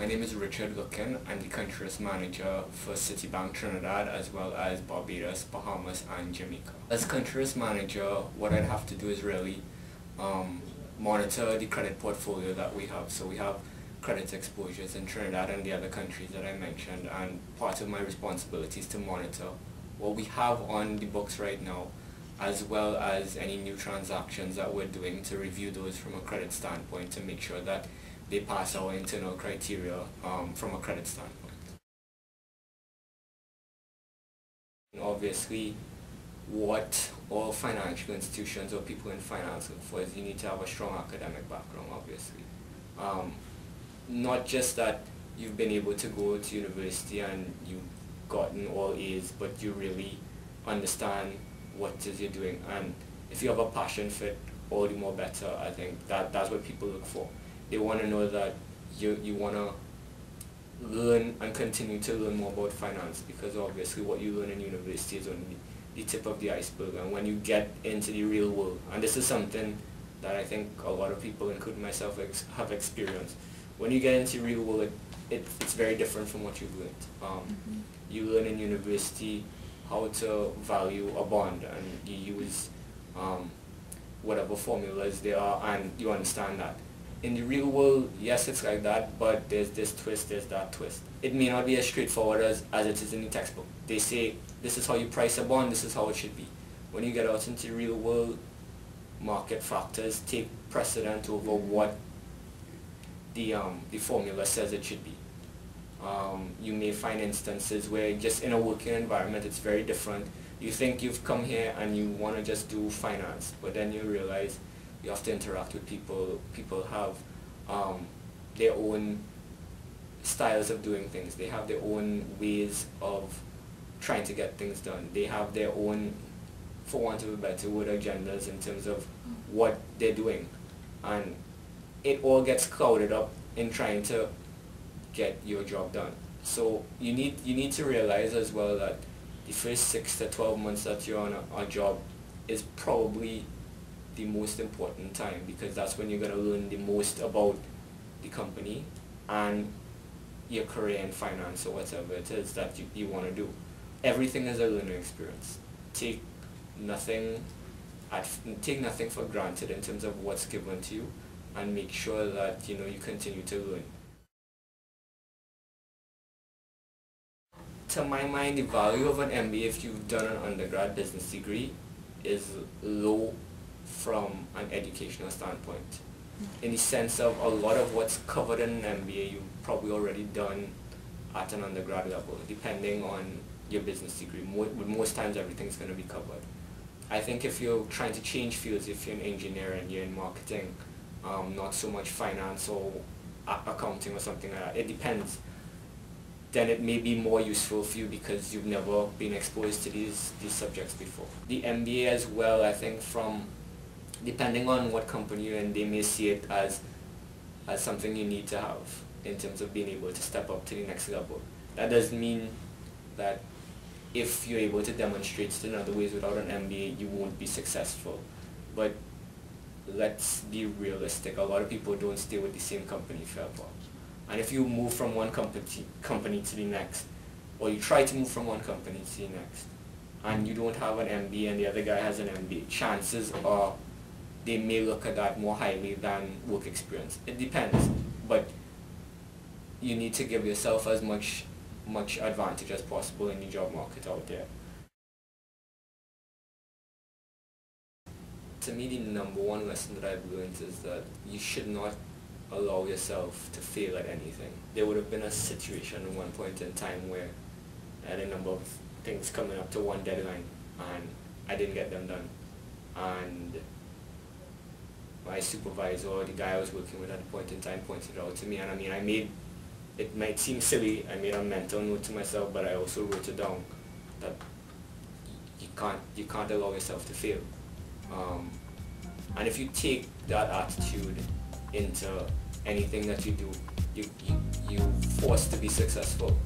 My name is Richard Lookin. I'm the country risk manager for Citibank Trinidad as well as Barbados, Bahamas and Jamaica. As country risk manager, what I'd have to do is really monitor the credit portfolio that we have. So we have credit exposures in Trinidad and the other countries that I mentioned, and part of my responsibility is to monitor what we have on the books right now, as well as any new transactions that we're doing, to review those from a credit standpoint to make sure that they pass our internal criteria from a credit standpoint. Obviously, what all financial institutions or people in finance look for is you need to have a strong academic background, obviously. Not just that you've been able to go to university and you've gotten all A's, but you really understand what it is you're doing. And if you have a passion for it, all the more better. I think that's what people look for. They want to know that you want to learn and continue to learn more about finance, because obviously what you learn in university is only the tip of the iceberg. And when you get into the real world, and this is something that I think a lot of people, including myself, have experienced, when you get into the real world, it's very different from what you've learned. You learn in university how to value a bond, and you use whatever formulas there are, and you understand that. In the real world, yes, it's like that, but there's this twist, there's that twist. It may not be as straightforward as it is in the textbook. They say, this is how you price a bond, this is how it should be. When you get out into the real world, market factors take precedent over what the formula says it should be. You may find instances where just in a working environment it's very different. You think you've come here and you want to just do finance, but then you realize you have to interact with people. People have their own styles of doing things. They have their own ways of trying to get things done. They have their own, for want of a better word, agendas in terms of what they're doing. And it all gets clouded up in trying to get your job done. So you need to realize as well that the first 6 to 12 months that you're on a job is probably the most important time, because that's when you're going to learn the most about the company and your career in finance or whatever it is that you want to do. Everything is a learning experience. Take nothing for granted in terms of what's given to you, and make sure that you continue to learn. To my mind, the value of an MBA, if you've done an undergrad business degree, is low from an educational standpoint. In the sense of a lot of what's covered in an MBA, you've probably already done at an undergrad level, depending on your business degree. Most times everything's going to be covered. I think if you're trying to change fields, if you're in engineering, you're in marketing, not so much finance or accounting or something like that, it depends, then it may be more useful for you because you've never been exposed to these subjects before. The MBA as well, I think, depending on what company you're in, they may see it as something you need to have in terms of being able to step up to the next level. That doesn't mean that if you're able to demonstrate it in other ways without an MBA, you won't be successful. But let's be realistic. A lot of people don't stay with the same company forever. And if you move from one company to the next, or you try to move from one company to the next, and you don't have an MBA and the other guy has an MBA, chances are they may look at that more highly than work experience. It depends, but you need to give yourself as much advantage as possible in the job market out there. To me, the number one lesson that I've learned is that you should not allow yourself to fail at anything. There would have been a situation at one point in time where I had a number of things coming up to one deadline and I didn't get them done. And my supervisor, or the guy I was working with at the point in time, pointed it out to me, and I mean, it might seem silly, I made a mental note to myself, but I also wrote it down, that you can't allow yourself to fail. And if you take that attitude into anything that you do, you're forced to be successful.